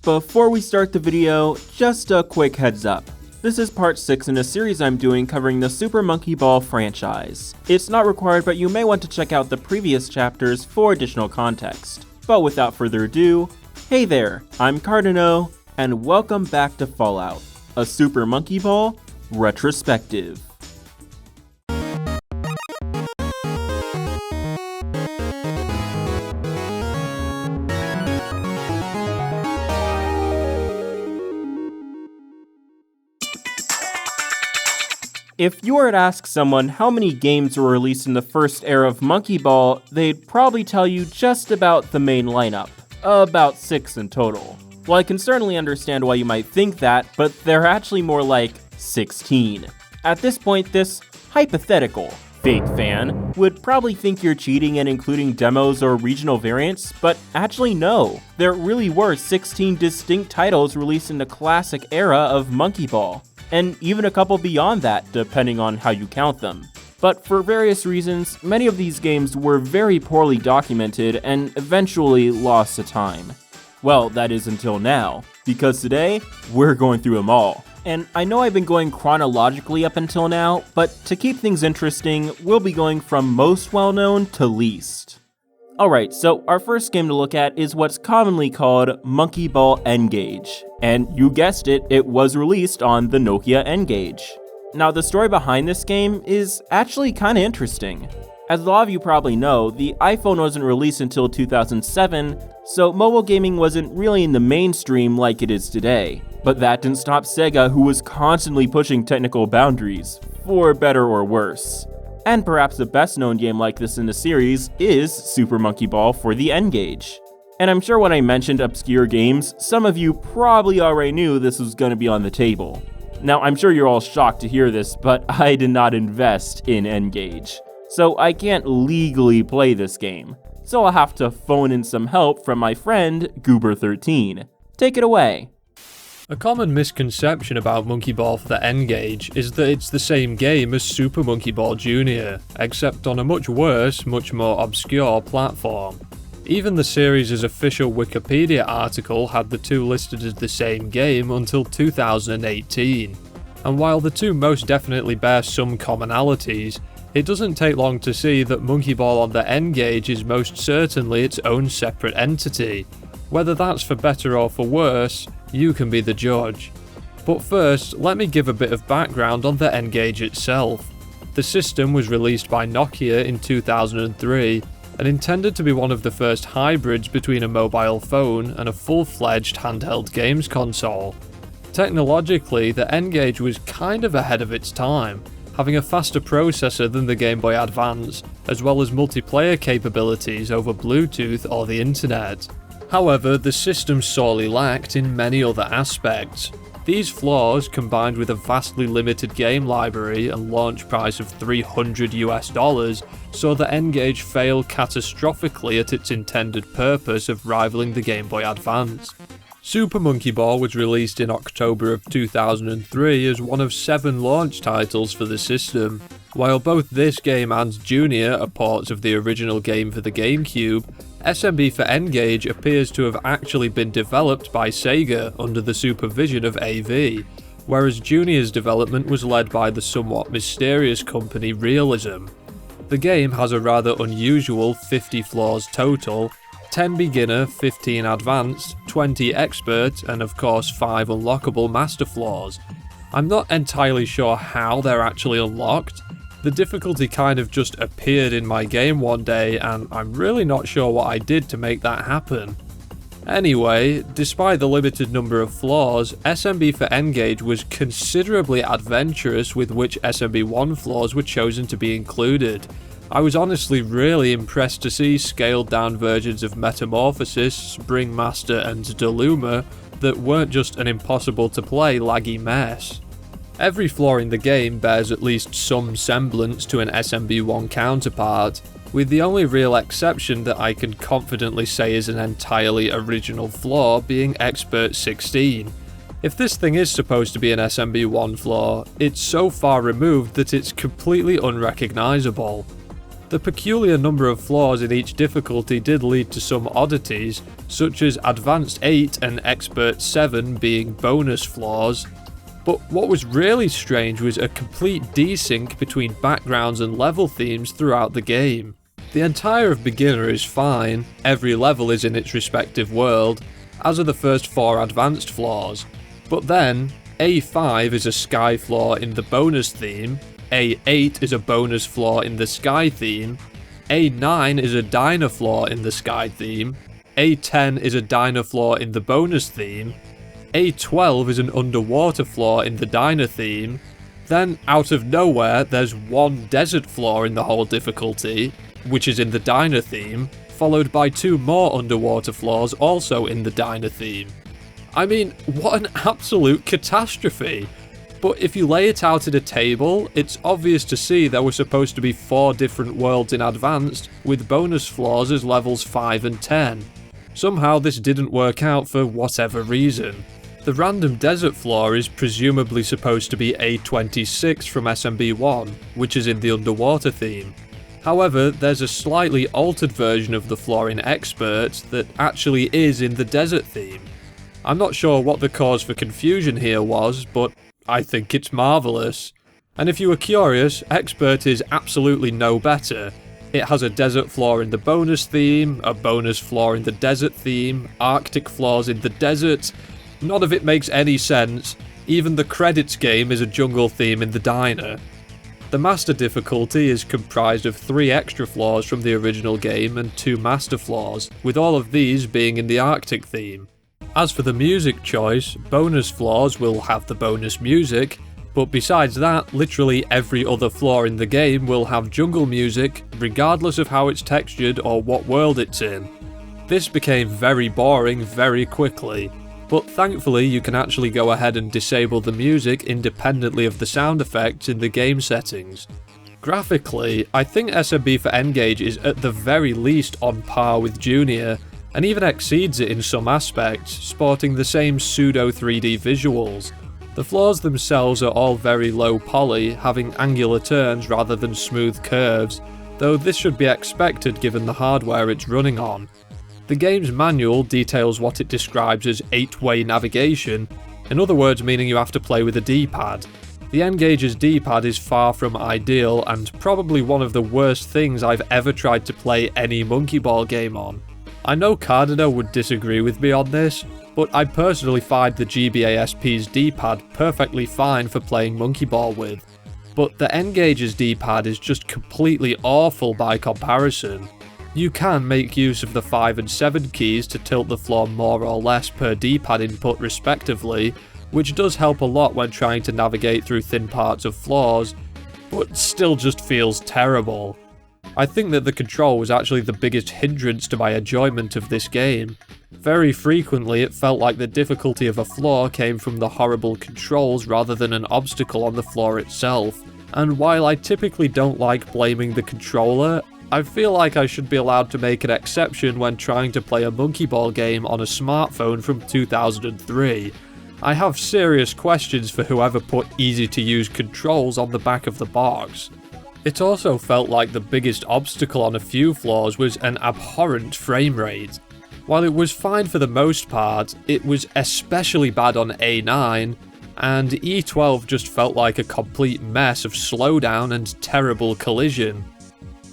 Before we start the video, just a quick heads up. This is part 6 in a series I'm doing covering the Super Monkey Ball franchise. It's not required, but you may want to check out the previous chapters for additional context. But without further ado, hey there, I'm Kardino, and welcome back to Fallout, a Super Monkey Ball retrospective. If you were to ask someone how many games were released in the first era of Monkey Ball, they'd probably tell you just about the main lineup, about 6 in total. Well, I can certainly understand why you might think that, but they're actually more like 16. At this point, this hypothetical fake fan would probably think you're cheating and including demos or regional variants, but actually no. There really were 16 distinct titles released in the classic era of Monkey Ball, and even a couple beyond that, depending on how you count them. But for various reasons, many of these games were very poorly documented and eventually lost to time. Well, that is until now, because today, we're going through them all. And I know I've been going chronologically up until now, but to keep things interesting, we'll be going from most well-known to least. Alright, so our first game to look at is what's commonly called Monkey Ball N-gage. And you guessed it, it was released on the Nokia N-gage. Now, the story behind this game is actually kinda interesting. As a lot of you probably know, the iPhone wasn't released until 2007, so mobile gaming wasn't really in the mainstream like it is today. But that didn't stop SEGA, who was constantly pushing technical boundaries, for better or worse. And perhaps the best known game like this in the series is Super Monkey Ball for the N-gage. And I'm sure when I mentioned obscure games, some of you probably already knew this was going to be on the table. Now, I'm sure you're all shocked to hear this, but I did not invest in N-gage, so I can't legally play this game. So I'll have to phone in some help from my friend, Goober13. Take it away. A common misconception about Monkey Ball for the N-gage is that it's the same game as Super Monkey Ball Jr., except on a much worse, much more obscure platform. Even the series' official Wikipedia article had the two listed as the same game until 2018. And while the two most definitely bear some commonalities, it doesn't take long to see that Monkey Ball on the N-gage is most certainly its own separate entity. Whether that's for better or for worse, you can be the judge. But first, let me give a bit of background on the N-gage itself. The system was released by Nokia in 2003 and intended to be one of the first hybrids between a mobile phone and a full-fledged handheld games console. Technologically, the N-gage was kind of ahead of its time, having a faster processor than the Game Boy Advance, as well as multiplayer capabilities over Bluetooth or the internet. However, the system sorely lacked in many other aspects. These flaws, combined with a vastly limited game library and launch price of $300 saw the N-gage fail catastrophically at its intended purpose of rivaling the Game Boy Advance. Super Monkey Ball was released in October of 2003 as one of 7 launch titles for the system. While both this game and Junior are ports of the original game for the GameCube, SMB for N-gage appears to have actually been developed by SEGA under the supervision of AV, whereas Junior's development was led by the somewhat mysterious company Realism. The game has a rather unusual 50 flaws total, 10 beginner, 15 advanced, 20 expert, and of course 5 unlockable master flaws. I'm not entirely sure how they're actually unlocked. The difficulty kind of just appeared in my game one day, and I'm really not sure what I did to make that happen. Anyway, despite the limited number of flaws, SMB for N-gage was considerably adventurous with which SMB1 flaws were chosen to be included. I was honestly really impressed to see scaled down versions of Metamorphosis, Springmaster and Deluma that weren't just an impossible to play laggy mess. Every flaw in the game bears at least some semblance to an SMB1 counterpart, with the only real exception that I can confidently say is an entirely original flaw being Expert 16. If this thing is supposed to be an SMB1 flaw, it's so far removed that it's completely unrecognisable. The peculiar number of floors in each difficulty did lead to some oddities, such as Advanced 8 and Expert 7 being bonus floors. But what was really strange was a complete desync between backgrounds and level themes throughout the game. The entire of Beginner is fine, every level is in its respective world, as are the first 4 advanced floors. But then, A5 is a sky floor in the bonus theme, A8 is a bonus floor in the sky theme, A9 is a diner floor in the sky theme, A10 is a diner floor in the bonus theme, A12 is an underwater floor in the diner theme, then out of nowhere there's one desert floor in the whole difficulty, which is in the diner theme, followed by 2 more underwater floors also in the diner theme. I mean, what an absolute catastrophe! But if you lay it out at a table, it's obvious to see there were supposed to be 4 different worlds in Advanced, with bonus floors as levels 5 and 10. Somehow this didn't work out for whatever reason. The random desert floor is presumably supposed to be A26 from SMB1, which is in the underwater theme. However, there's a slightly altered version of the floor in Expert that actually is in the desert theme. I'm not sure what the cause for confusion here was, but I think it's marvellous. And if you were curious, Expert is absolutely no better. It has a desert floor in the bonus theme, a bonus floor in the desert theme, Arctic floors in the desert. None of it makes any sense. Even the credits game is a jungle theme in the diner. The master difficulty is comprised of 3 extra floors from the original game and 2 master floors, with all of these being in the Arctic theme. As for the music choice, bonus floors will have the bonus music, but besides that, literally every other floor in the game will have jungle music, regardless of how it's textured or what world it's in. This became very boring very quickly, but thankfully you can actually go ahead and disable the music independently of the sound effects in the game settings. Graphically, I think SMB for N-gage is at the very least on par with Junior, and even exceeds it in some aspects, sporting the same pseudo 3D visuals. The floors themselves are all very low poly, having angular turns rather than smooth curves, though this should be expected given the hardware it's running on. The game's manual details what it describes as 8-way navigation, in other words meaning you have to play with a D-pad. The N-gage's D-pad is far from ideal and probably one of the worst things I've ever tried to play any Monkey Ball game on. I know Kardino would disagree with me on this, but I personally find the GBASP's D-pad perfectly fine for playing Monkey Ball with. But the N-gage's D-pad is just completely awful by comparison. You can make use of the 5 and 7 keys to tilt the floor more or less per D-pad input respectively, which does help a lot when trying to navigate through thin parts of floors, but still just feels terrible. I think that the control was actually the biggest hindrance to my enjoyment of this game. Very frequently it felt like the difficulty of a floor came from the horrible controls rather than an obstacle on the floor itself, and while I typically don't like blaming the controller, I feel like I should be allowed to make an exception when trying to play a Monkey Ball game on a smartphone from 2003. I have serious questions for whoever put easy to use controls on the back of the box. It also felt like the biggest obstacle on a few floors was an abhorrent frame rate. While it was fine for the most part, it was especially bad on A9, and E12 just felt like a complete mess of slowdown and terrible collision.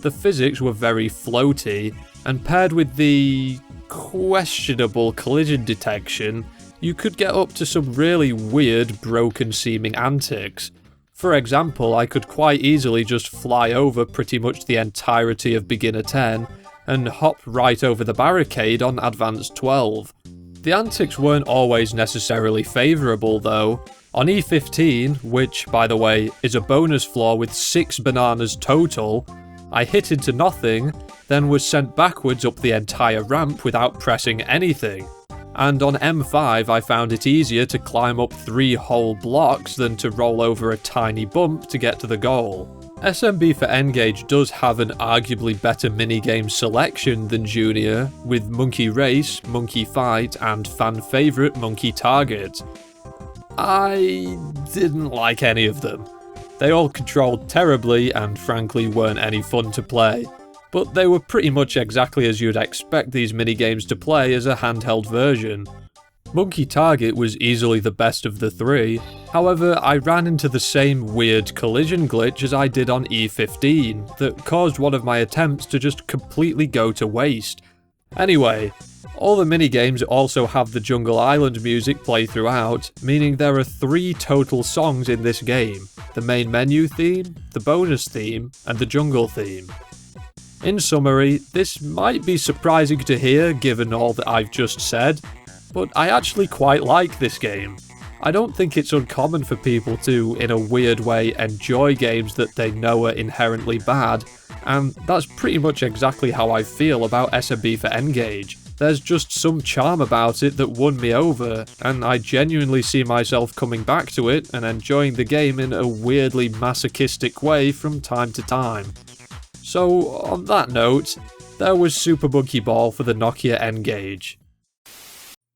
The physics were very floaty, and paired with the questionable collision detection, you could get up to some really weird, broken seeming antics. For example, I could quite easily just fly over pretty much the entirety of Beginner 10 and hop right over the barricade on Advanced 12. The antics weren't always necessarily favourable though. On E15, which by the way is a bonus floor with 6 bananas total, I hit into nothing, then was sent backwards up the entire ramp without pressing anything. And on M5 I found it easier to climb up 3 whole blocks than to roll over a tiny bump to get to the goal. SMB for N-gage does have an arguably better minigame selection than Junior, with Monkey Race, Monkey Fight, and fan favourite Monkey Target. I didn't like any of them. They all controlled terribly and frankly weren't any fun to play. But they were pretty much exactly as you'd expect these minigames to play as a handheld version. Monkey Target was easily the best of the three, however I ran into the same weird collision glitch as I did on E15 that caused one of my attempts to just completely go to waste. Anyway, all the minigames also have the Jungle Island music play throughout, meaning there are 3 total songs in this game: the main menu theme, the bonus theme, and the jungle theme. In summary, this might be surprising to hear given all that I've just said, but I actually quite like this game. I don't think it's uncommon for people to, in a weird way, enjoy games that they know are inherently bad, and that's pretty much exactly how I feel about SMB for N-gage. There's just some charm about it that won me over, and I genuinely see myself coming back to it and enjoying the game in a weirdly masochistic way from time to time. So, on that note, there was Super Monkey Ball for the Nokia N-gage.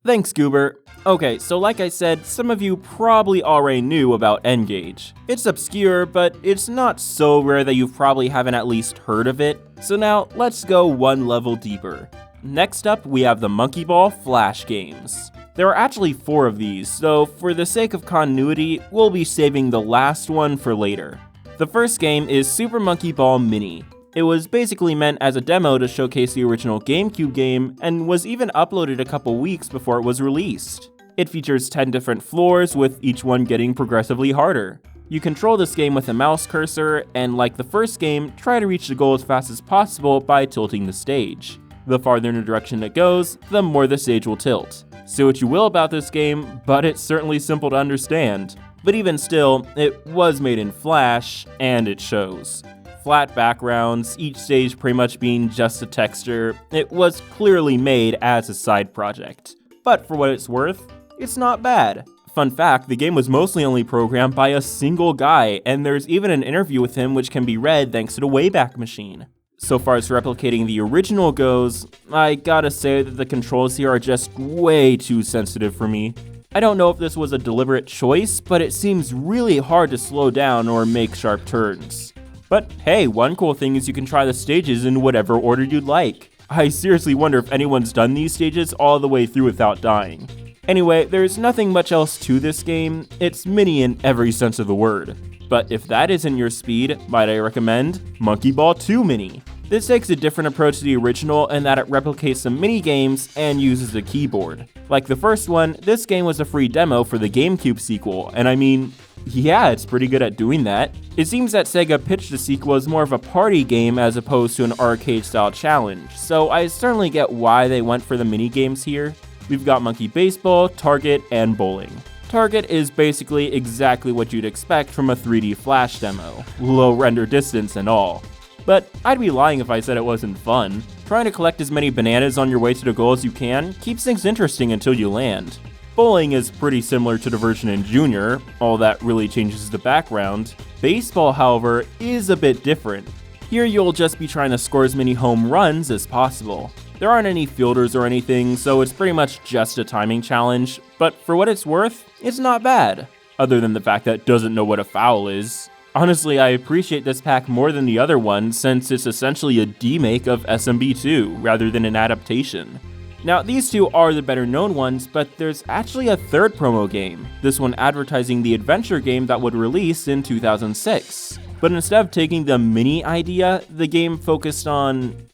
Thanks, Goober. Okay, so like I said, some of you probably already knew about N-gage. It's obscure, but it's not so rare that you probably haven't at least heard of it. So now, let's go one level deeper. Next up, we have the Monkey Ball Flash games. There are actually 4 of these, so for the sake of continuity, we'll be saving the last one for later. The first game is Super Monkey Ball Mini. It was basically meant as a demo to showcase the original GameCube game, and was even uploaded a couple weeks before it was released. It features 10 different floors, with each one getting progressively harder. You control this game with a mouse cursor, and like the first game, try to reach the goal as fast as possible by tilting the stage. The farther in a direction it goes, the more the stage will tilt. Say what you will about this game, but it's certainly simple to understand. But even still, it was made in Flash, and it shows. Flat backgrounds, each stage pretty much being just a texture, it was clearly made as a side project. But for what it's worth, it's not bad. Fun fact, the game was mostly only programmed by a single guy, and there's even an interview with him which can be read thanks to the Wayback Machine. So far as replicating the original goes, I gotta say that the controls here are just way too sensitive for me. I don't know if this was a deliberate choice, but it seems really hard to slow down or make sharp turns. But hey, one cool thing is you can try the stages in whatever order you'd like. I seriously wonder if anyone's done these stages all the way through without dying. Anyway, there's nothing much else to this game, it's mini in every sense of the word. But if that isn't your speed, might I recommend Monkey Ball 2 Mini. This takes a different approach to the original in that it replicates some mini games and uses a keyboard. Like the first one, this game was a free demo for the GameCube sequel, and I mean, yeah, it's pretty good at doing that. It seems that SEGA pitched the sequel as more of a party game as opposed to an arcade-style challenge, so I certainly get why they went for the mini games here. We've got Monkey Baseball, Target, and Bowling. Target is basically exactly what you'd expect from a 3D Flash demo, low render distance and all. But I'd be lying if I said it wasn't fun. Trying to collect as many bananas on your way to the goal as you can keeps things interesting until you land. Bowling is pretty similar to the version in Junior, all that really changes is the background. Baseball, however, is a bit different. Here you'll just be trying to score as many home runs as possible. There aren't any fielders or anything, so it's pretty much just a timing challenge, but for what it's worth, it's not bad. Other than the fact that it doesn't know what a foul is. Honestly, I appreciate this pack more than the other one since it's essentially a demake of SMB2 rather than an adaptation. Now, these two are the better known ones, but there's actually a third promo game, this one advertising the adventure game that would release in 2006. But instead of taking the mini idea, the game focused on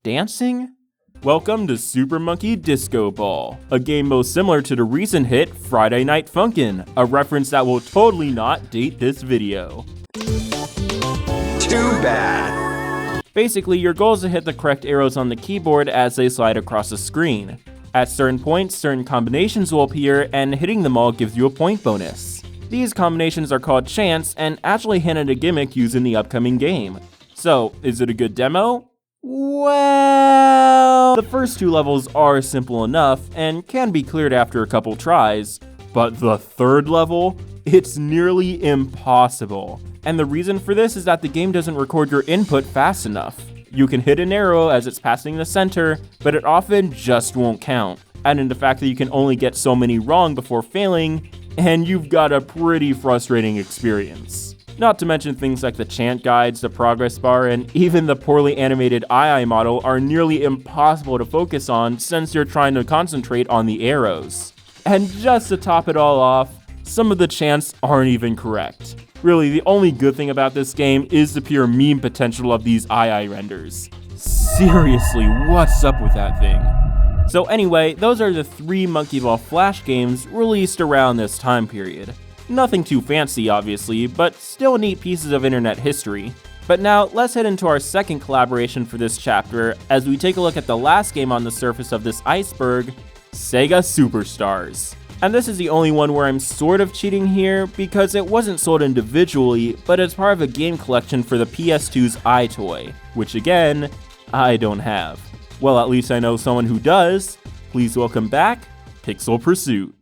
dancing? Welcome to Super Monkey Disco Ball, a game most similar to the recent hit Friday Night Funkin', a reference that will totally not date this video. Too bad. Basically, your goal is to hit the correct arrows on the keyboard as they slide across the screen. At certain points, certain combinations will appear, and hitting them all gives you a point bonus. These combinations are called chants, and actually hint at a gimmick used in the upcoming game. So, is it a good demo? Well, the first 2 levels are simple enough, and can be cleared after a couple tries, but the third level? It's nearly impossible. And the reason for this is that the game doesn't record your input fast enough. You can hit an arrow as it's passing the center, but it often just won't count. Add in the fact that you can only get so many wrong before failing, and you've got a pretty frustrating experience. Not to mention things like the chant guides, the progress bar, and even the poorly animated AiAi model are nearly impossible to focus on since you're trying to concentrate on the arrows. And just to top it all off, some of the chants aren't even correct. Really, the only good thing about this game is the pure meme potential of these AiAi renders. Seriously, what's up with that thing? So anyway, those are the 3 Monkey Ball Flash games released around this time period. Nothing too fancy, obviously, but still neat pieces of internet history. But now, let's head into our second collaboration for this chapter as we take a look at the last game on the surface of this iceberg, SEGA Superstars. And this is the only one where I'm sort of cheating here because it wasn't sold individually, but as part of a game collection for the PS2's iToy, which again, I don't have. Well, at least I know someone who does. Please welcome back, Pixel Pursuit.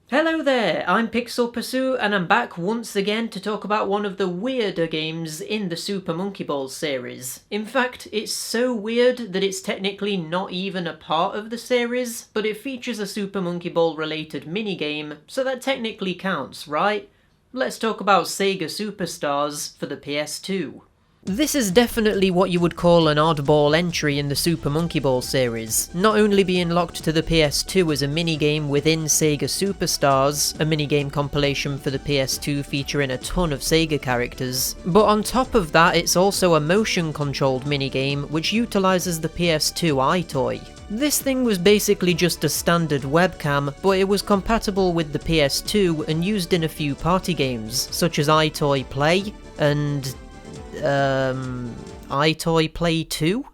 Hello there, I'm Pixel Pursuit and I'm back once again to talk about one of the weirder games in the Super Monkey Ball series. In fact, it's so weird that it's technically not even a part of the series, but it features a Super Monkey Ball related minigame, so that technically counts, right? Let's talk about SEGA Superstars for the PS2. This is definitely what you would call an oddball entry in the Super Monkey Ball series, not only being locked to the PS2 as a minigame within SEGA Superstars, a minigame compilation for the PS2 featuring a ton of SEGA characters, but on top of that it's also a motion-controlled minigame which utilises the PS2 iToy. This thing was basically just a standard webcam, but it was compatible with the PS2 and used in a few party games, such as iToy Play and iToy Play 2?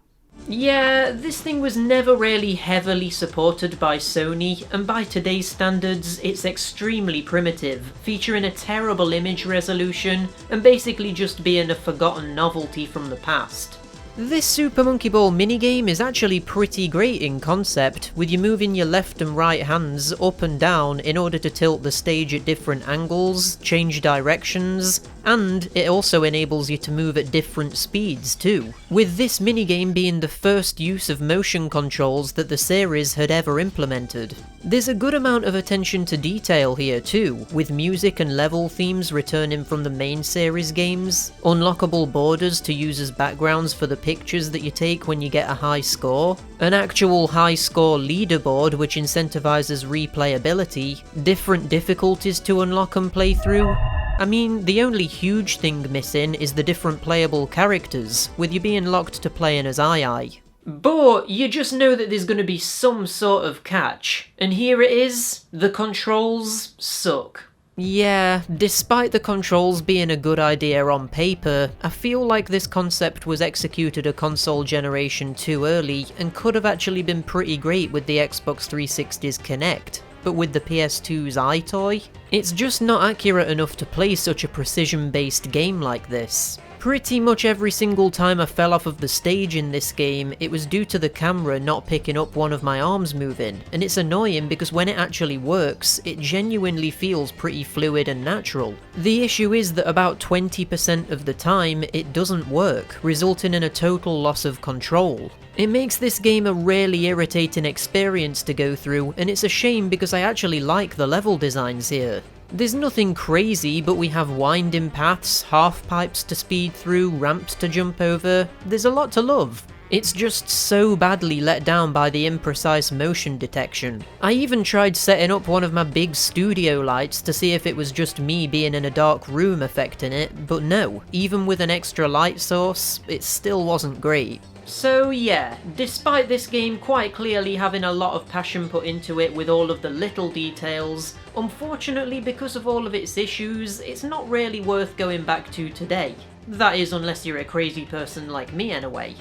Yeah, this thing was never really heavily supported by Sony, and by today's standards, it's extremely primitive, featuring a terrible image resolution, and basically just being a forgotten novelty from the past. This Super Monkey Ball minigame is actually pretty great in concept, with you moving your left and right hands up and down in order to tilt the stage at different angles, change directions, and it also enables you to move at different speeds too, with this minigame being the first use of motion controls that the series had ever implemented. There's a good amount of attention to detail here too, with music and level themes returning from the main series games, unlockable borders to use as backgrounds for the pictures that you take when you get a high score, an actual high score leaderboard which incentivizes replayability, different difficulties to unlock and play through. I mean, the only huge thing missing is the different playable characters, with you being locked to playing as AiAi. But you just know that there's going to be some sort of catch, and here it is, the controls suck. Yeah, despite the controls being a good idea on paper, I feel like this concept was executed a console generation too early and could have actually been pretty great with the Xbox 360's Kinect. But with the PS2's iToy, it's just not accurate enough to play such a precision-based game like this. Pretty much every single time I fell off of the stage in this game, it was due to the camera not picking up one of my arms moving, and it's annoying because when it actually works, it genuinely feels pretty fluid and natural. The issue is that about 20% of the time, it doesn't work, resulting in a total loss of control. It makes this game a really irritating experience to go through, and it's a shame because I actually like the level designs here. There's nothing crazy, but we have winding paths, half pipes to speed through, ramps to jump over. There's a lot to love. It's just so badly let down by the imprecise motion detection. I even tried setting up one of my big studio lights to see if it was just me being in a dark room affecting it, but no, even with an extra light source, it still wasn't great. So yeah, despite this game quite clearly having a lot of passion put into it with all of the little details, unfortunately because of all of its issues, it's not really worth going back to today. That is, unless you're a crazy person like me anyway.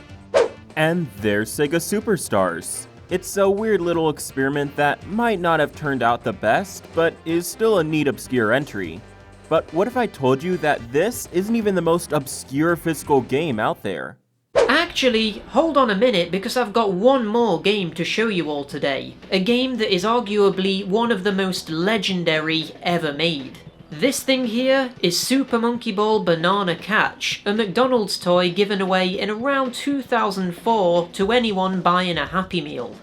And there's SEGA Superstars. It's a weird little experiment that might not have turned out the best, but is still a neat obscure entry. But what if I told you that this isn't even the most obscure physical game out there? Actually, hold on a minute because I've got one more game to show you all today. A game that is arguably one of the most legendary ever made. This thing here is Super Monkey Ball Banana Catch, a McDonald's toy given away in around 2004 to anyone buying a Happy Meal.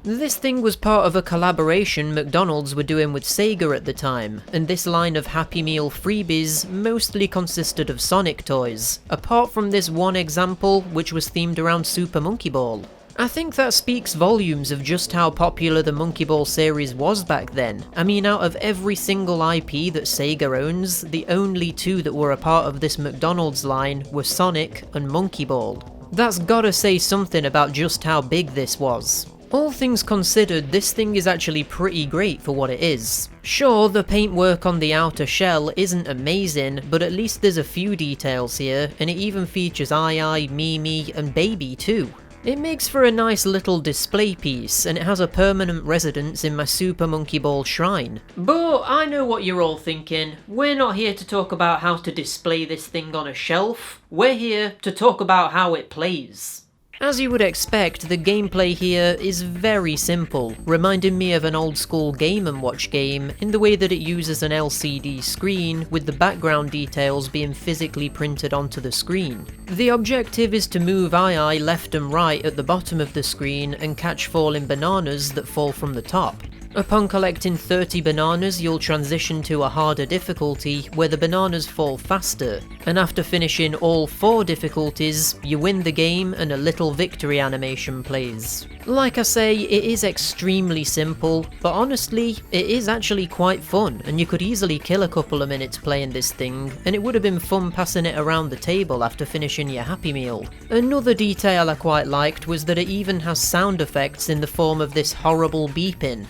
This thing was part of a collaboration McDonald's were doing with SEGA at the time, and this line of Happy Meal freebies mostly consisted of Sonic toys, apart from this one example which was themed around Super Monkey Ball. I think that speaks volumes of just how popular the Monkey Ball series was back then. I mean, out of every single IP that SEGA owns, the only two that were a part of this McDonald's line were Sonic and Monkey Ball. That's gotta say something about just how big this was. All things considered, this thing is actually pretty great for what it is. Sure, the paintwork on the outer shell isn't amazing, but at least there's a few details here, and it even features AiAi, Mimi, and Baby too. It makes for a nice little display piece, and it has a permanent residence in my Super Monkey Ball shrine. But I know what you're all thinking. We're not here to talk about how to display this thing on a shelf. We're here to talk about how it plays. As you would expect, the gameplay here is very simple, reminding me of an old school Game & Watch game in the way that it uses an LCD screen with the background details being physically printed onto the screen. The objective is to move AiAi left and right at the bottom of the screen and catch falling bananas that fall from the top. Upon collecting 30 bananas, you'll transition to a harder difficulty where the bananas fall faster, and after finishing all 4 difficulties, you win the game and a little victory animation plays. Like I say, it is extremely simple, but honestly, it is actually quite fun, and you could easily kill a couple of minutes playing this thing, and it would have been fun passing it around the table after finishing your Happy Meal. Another detail I quite liked was that it even has sound effects in the form of this horrible beeping.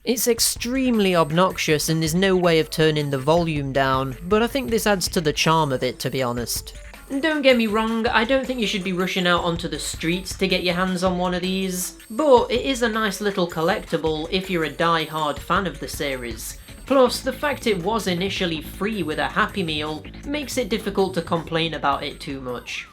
It's extremely obnoxious and there's no way of turning the volume down, but I think this adds to the charm of it, to be honest. Don't get me wrong, I don't think you should be rushing out onto the streets to get your hands on one of these, but it is a nice little collectible if you're a die-hard fan of the series. Plus, the fact it was initially free with a Happy Meal makes it difficult to complain about it too much.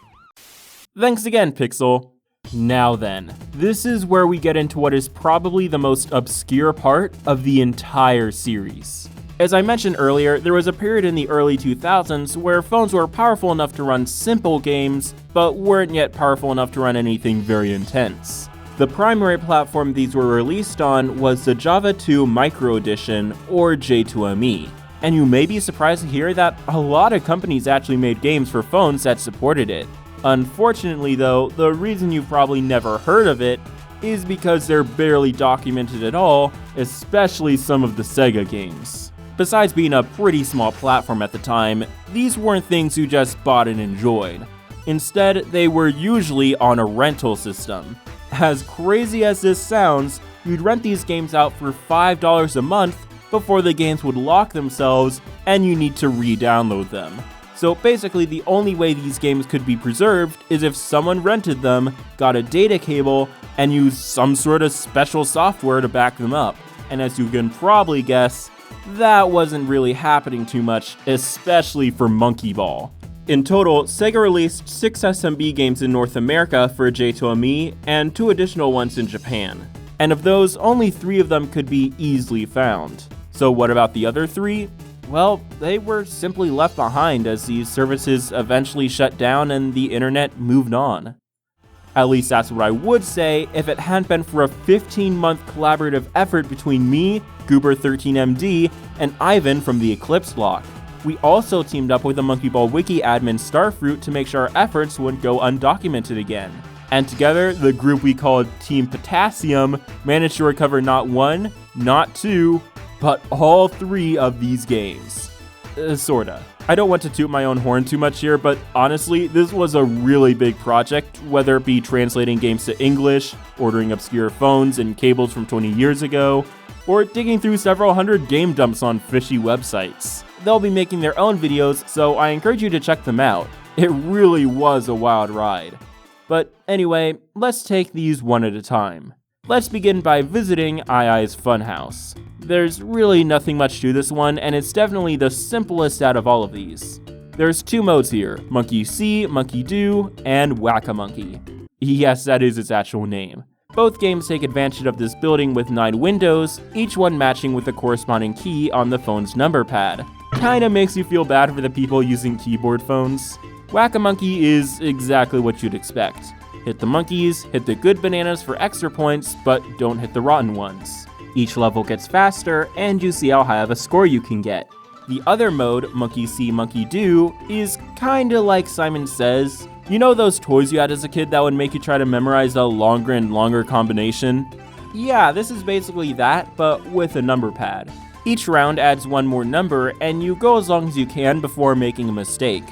Thanks again, Pixel. Now then, this is where we get into what is probably the most obscure part of the entire series. As I mentioned earlier, there was a period in the early 2000s where phones were powerful enough to run simple games, but weren't yet powerful enough to run anything very intense. The primary platform these were released on was the Java 2 Micro Edition, or J2ME. And you may be surprised to hear that a lot of companies actually made games for phones that supported it. Unfortunately though, the reason you've probably never heard of it is because they're barely documented at all, especially some of the SEGA games. Besides being a pretty small platform at the time, these weren't things you just bought and enjoyed. Instead, they were usually on a rental system. As crazy as this sounds, you'd rent these games out for $5 a month before the games would lock themselves and you need to re-download them. So basically the only way these games could be preserved is if someone rented them, got a data cable, and used some sort of special software to back them up. And as you can probably guess, that wasn't really happening too much, especially for Monkey Ball. In total, SEGA released 6 SMB games in North America for J2ME and 2 additional ones in Japan. And of those, only 3 of them could be easily found. So what about the other 3? Well, they were simply left behind as these services eventually shut down and the internet moved on. At least that's what I would say if it hadn't been for a 15-month collaborative effort between me, Goober13MD, and Ivan from the Eclipse block. We also teamed up with the Monkey Ball Wiki admin Starfruit to make sure our efforts wouldn't go undocumented again. And together, the group we called Team Potassium managed to recover not 1, not 2, but all 3 of these games. Sorta. I don't want to toot my own horn too much here, but honestly, this was a really big project, whether it be translating games to English, ordering obscure phones and cables from 20 years ago, or digging through several hundred game dumps on fishy websites. They'll be making their own videos, so I encourage you to check them out. It really was a wild ride. But anyway, let's take these one at a time. Let's begin by visiting AiAi's Funhouse. There's really nothing much to this one, and it's definitely the simplest out of all of these. There's 2 modes here, Monkey See, Monkey Do, and Whack-a-Monkey. Yes, that is its actual name. Both games take advantage of this building with 9 windows, each one matching with the corresponding key on the phone's number pad. Kinda makes you feel bad for the people using keyboard phones. Whack-A-Monkey is exactly what you'd expect. Hit the monkeys, hit the good bananas for extra points, but don't hit the rotten ones. Each level gets faster, and you see how high of a score you can get. The other mode, Monkey See, Monkey Do, is kinda like Simon Says. You know those toys you had as a kid that would make you try to memorize a longer and longer combination? Yeah, this is basically that, but with a number pad. Each round adds one more number, and you go as long as you can before making a mistake.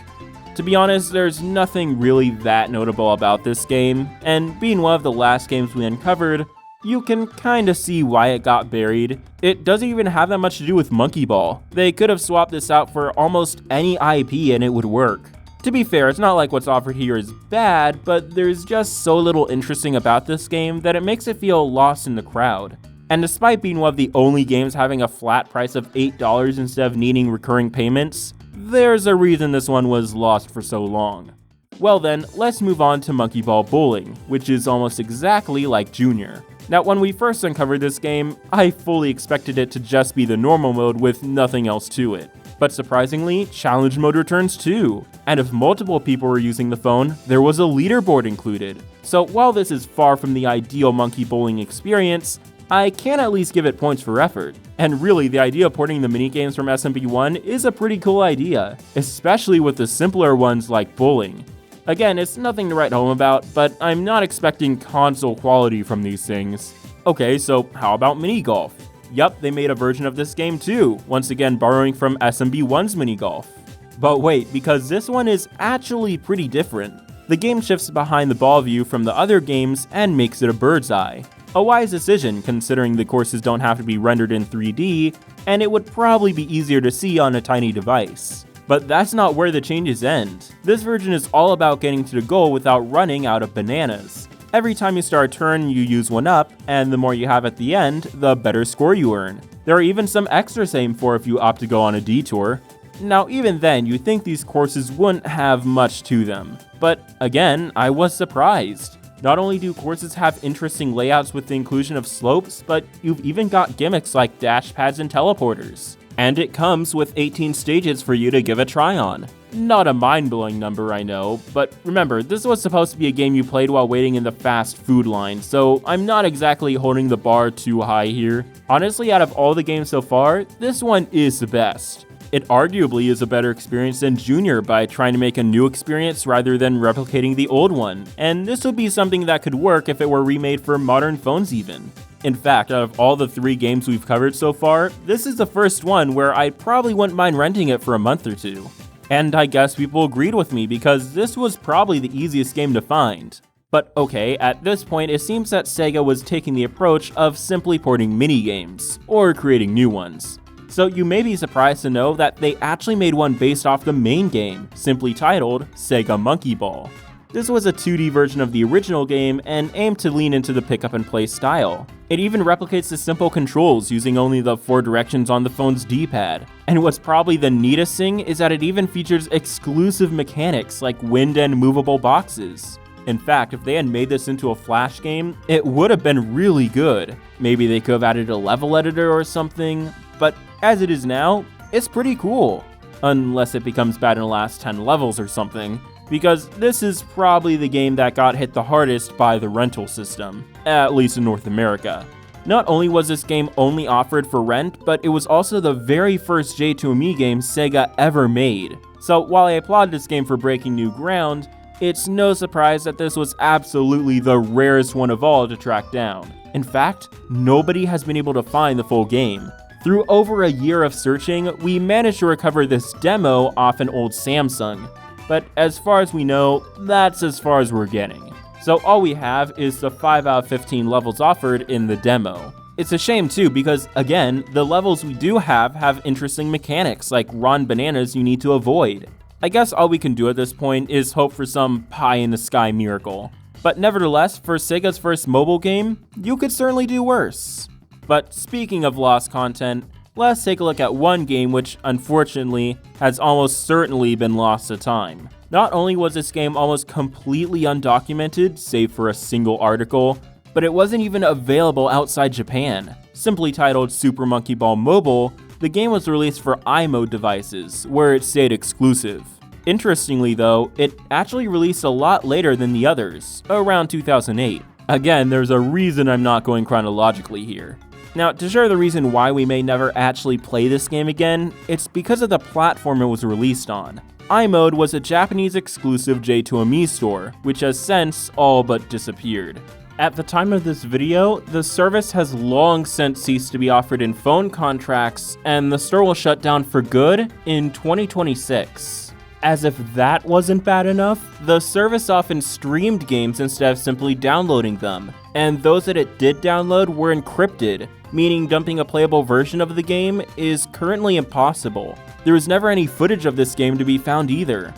To be honest, there's nothing really that notable about this game, and being one of the last games we uncovered, you can kinda see why it got buried. It doesn't even have that much to do with Monkey Ball. They could have swapped this out for almost any IP and it would work. To be fair, it's not like what's offered here is bad, but there's just so little interesting about this game that it makes it feel lost in the crowd. And despite being one of the only games having a flat price of $8 instead of needing recurring payments, there's a reason this one was lost for so long. Well then, let's move on to Monkey Ball Bowling, which is almost exactly like Junior. Now, when we first uncovered this game, I fully expected it to just be the normal mode with nothing else to it. But surprisingly, challenge mode returns too. And if multiple people were using the phone, there was a leaderboard included. So while this is far from the ideal monkey bowling experience, I can at least give it points for effort. And really, the idea of porting the minigames from SMP1 is a pretty cool idea, especially with the simpler ones like bowling. Again, it's nothing to write home about, but I'm not expecting console quality from these things. Okay, so how about Minigolf? Yup, they made a version of this game too, once again borrowing from SMB1's Minigolf. But wait, because this one is actually pretty different. The game shifts behind the ball view from the other games and makes it a bird's eye. A wise decision considering the courses don't have to be rendered in 3D, and it would probably be easier to see on a tiny device. But that's not where the changes end. This version is all about getting to the goal without running out of bananas. Every time you start a turn, you use one up, and the more you have at the end, the better score you earn. There are even some extras to aim for if you opt to go on a detour. Now, even then, you'd think these courses wouldn't have much to them. But again, I was surprised. Not only do courses have interesting layouts with the inclusion of slopes, but you've even got gimmicks like dash pads and teleporters. And it comes with 18 stages for you to give a try on. Not a mind-blowing number, I know, but remember, this was supposed to be a game you played while waiting in the fast food line, so I'm not exactly holding the bar too high here. Honestly, out of all the games so far, this one is the best. It arguably is a better experience than Junior by trying to make a new experience rather than replicating the old one, and this would be something that could work if it were remade for modern phones even. In fact, out of all the 3 games we've covered so far, this is the first one where I probably wouldn't mind renting it for a month or two. And I guess people agreed with me because this was probably the easiest game to find. But okay, at this point it seems that SEGA was taking the approach of simply porting minigames, or creating new ones. So you may be surprised to know that they actually made one based off the main game, simply titled SEGA Monkey Ball. This was a 2D version of the original game and aimed to lean into the pick up and play style. It even replicates the simple controls using only the 4 directions on the phone's D-pad. And what's probably the neatest thing is that it even features exclusive mechanics like wind and movable boxes. In fact, if they had made this into a Flash game, it would have been really good. Maybe they could have added a level editor or something, but as it is now, it's pretty cool. Unless it becomes bad in the last 10 levels or something. Because this is probably the game that got hit the hardest by the rental system, at least in North America. Not only was this game only offered for rent, but it was also the very first J2Me game SEGA ever made. So while I applaud this game for breaking new ground, it's no surprise that this was absolutely the rarest one of all to track down. In fact, nobody has been able to find the full game. Through over a year of searching, we managed to recover this demo off an old Samsung. But as far as we know, that's as far as we're getting. So all we have is the 5 out of 15 levels offered in the demo. It's a shame too because, again, the levels we do have interesting mechanics like raw bananas you need to avoid. I guess all we can do at this point is hope for some pie-in-the-sky miracle. But nevertheless, for Sega's first mobile game, you could certainly do worse. But speaking of lost content, let's take a look at one game which, unfortunately, has almost certainly been lost to time. Not only was this game almost completely undocumented, save for a single article, but it wasn't even available outside Japan. Simply titled Super Monkey Ball Mobile, the game was released for iMode devices, where it stayed exclusive. Interestingly though, it actually released a lot later than the others, around 2008. Again, there's a reason I'm not going chronologically here. Now, to share the reason why we may never actually play this game again, it's because of the platform it was released on. iMode was a Japanese exclusive J2ME store, which has since all but disappeared. At the time of this video, the service has long since ceased to be offered in phone contracts, and the store will shut down for good in 2026. As if that wasn't bad enough, the service often streamed games instead of simply downloading them, and those that it did download were encrypted, meaning dumping a playable version of the game is currently impossible. There was never any footage of this game to be found either.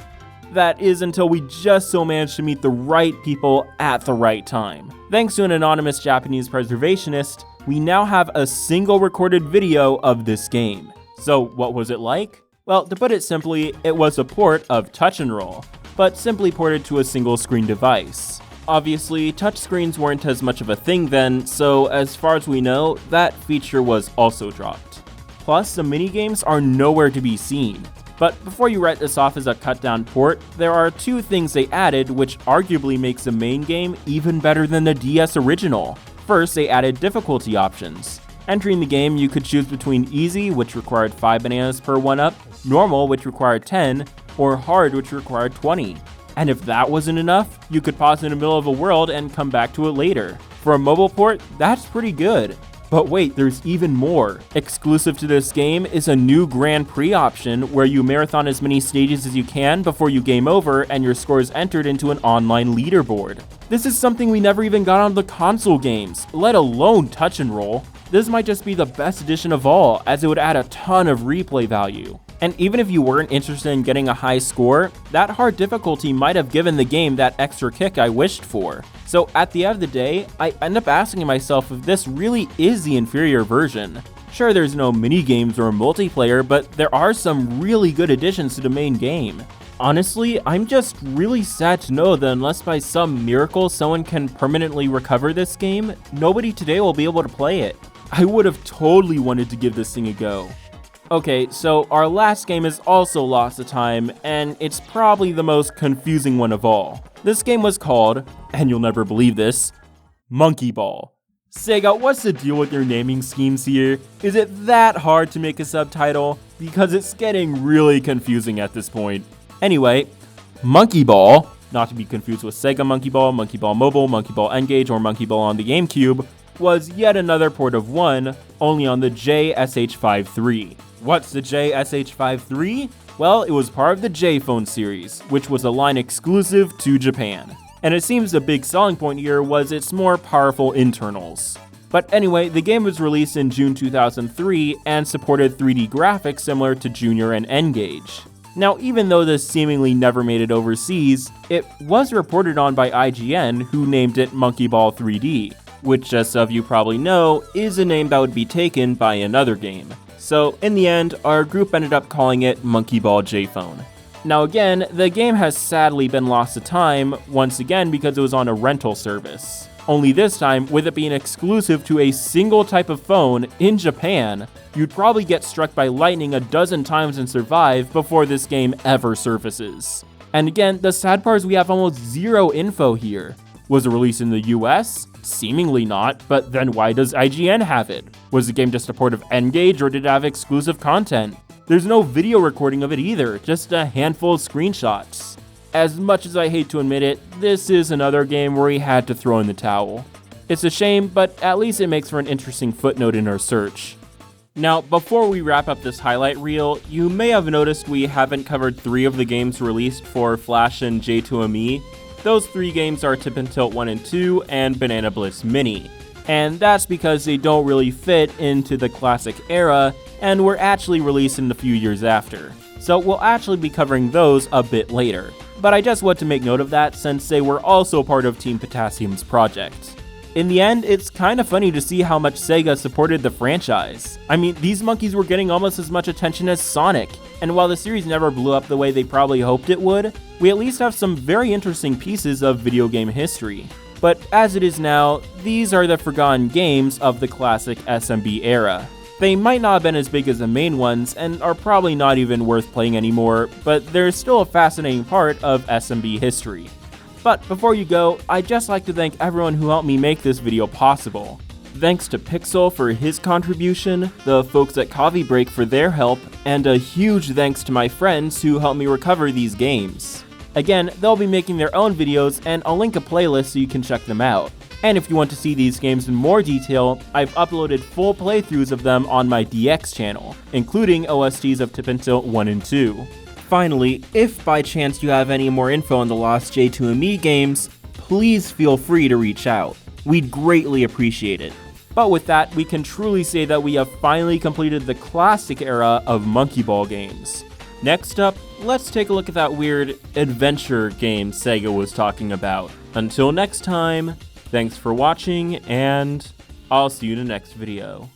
That is until we just so managed to meet the right people at the right time. Thanks to an anonymous Japanese preservationist, we now have a single recorded video of this game. So what was it like? Well, to put it simply, it was a port of Touch and Roll, but simply ported to a single screen device. Obviously, touchscreens weren't as much of a thing then, so as far as we know, that feature was also dropped. Plus, the minigames are nowhere to be seen. But before you write this off as a cut-down port, there are two things they added which arguably makes the main game even better than the DS original. First, they added difficulty options. Entering the game, you could choose between easy, which required 5 bananas per 1-up, normal, which required 10, or hard, which required 20. And if that wasn't enough, you could pause in the middle of a world and come back to it later. For a mobile port, that's pretty good. But wait, there's even more. Exclusive to this game is a new Grand Prix option where you marathon as many stages as you can before you game over and your score is entered into an online leaderboard. This is something we never even got on the console games, let alone Touch and Roll. This might just be the best addition of all, as it would add a ton of replay value. And even if you weren't interested in getting a high score, that hard difficulty might have given the game that extra kick I wished for. So at the end of the day, I end up asking myself if this really is the inferior version. Sure, there's no minigames or multiplayer, but there are some really good additions to the main game. Honestly, I'm just really sad to know that unless by some miracle someone can permanently recover this game, nobody today will be able to play it. I would have totally wanted to give this thing a go. Okay, so our last game is also lost to time, and it's probably the most confusing one of all. This game was called, and you'll never believe this, Monkey Ball. Sega, what's the deal with your naming schemes here? Is it that hard to make a subtitle? Because it's getting really confusing at this point. Anyway, Monkey Ball, not to be confused with Sega Monkey Ball Mobile, Monkey Ball N-gage, or Monkey Ball on the GameCube, was yet another port of 1, only on the JSH53. What's the JSH53? Well, it was part of the J-Phone series, which was a line exclusive to Japan. And it seems the big selling point here was its more powerful internals. But anyway, the game was released in June 2003 and supported 3D graphics similar to Junior and N-gage. Now, even though this seemingly never made it overseas, it was reported on by IGN, who named it Monkey Ball 3D, which, as some of you probably know, is a name that would be taken by another game. So in the end, our group ended up calling it Monkey Ball J-Phone. Now again, the game has sadly been lost to time, once again because it was on a rental service. Only this time, with it being exclusive to a single type of phone in Japan, you'd probably get struck by lightning a dozen times and survive before this game ever surfaces. And again, the sad part is we have almost zero info here. Was it released in the US? Seemingly not, but then why does IGN have it? Was the game just a port of N-gage, or did it have exclusive content? There's no video recording of it either, just a handful of screenshots. As much as I hate to admit it, this is another game where we had to throw in the towel. It's a shame, but at least it makes for an interesting footnote in our search. Now, before we wrap up this highlight reel, you may have noticed we haven't covered 3 of the games released for Flash and J2ME. Those 3 games are Tip and Tilt 1 and 2 and Banana Bliss Mini. And that's because they don't really fit into the classic era and were actually released in a few years after. So we'll actually be covering those a bit later. But I just want to make note of that since they were also part of Team Potassium's project. In the end, it's kind of funny to see how much Sega supported the franchise. I mean, these monkeys were getting almost as much attention as Sonic, and while the series never blew up the way they probably hoped it would, we at least have some very interesting pieces of video game history. But as it is now, these are the forgotten games of the classic SMB era. They might not have been as big as the main ones, and are probably not even worth playing anymore, but they're still a fascinating part of SMB history. But before you go, I'd just like to thank everyone who helped me make this video possible. Thanks to Pixel for his contribution, the folks at Coffee Break for their help, and a huge thanks to my friends who helped me recover these games. Again, they'll be making their own videos, and I'll link a playlist so you can check them out. And if you want to see these games in more detail, I've uploaded full playthroughs of them on my DX channel, including OSTs of Tipinto 1 and 2. Finally, if by chance you have any more info on the Lost J2ME games, please feel free to reach out. We'd greatly appreciate it. But with that, we can truly say that we have finally completed the classic era of Monkey Ball games. Next up, let's take a look at that weird adventure game SEGA was talking about. Until next time, thanks for watching, and I'll see you in the next video.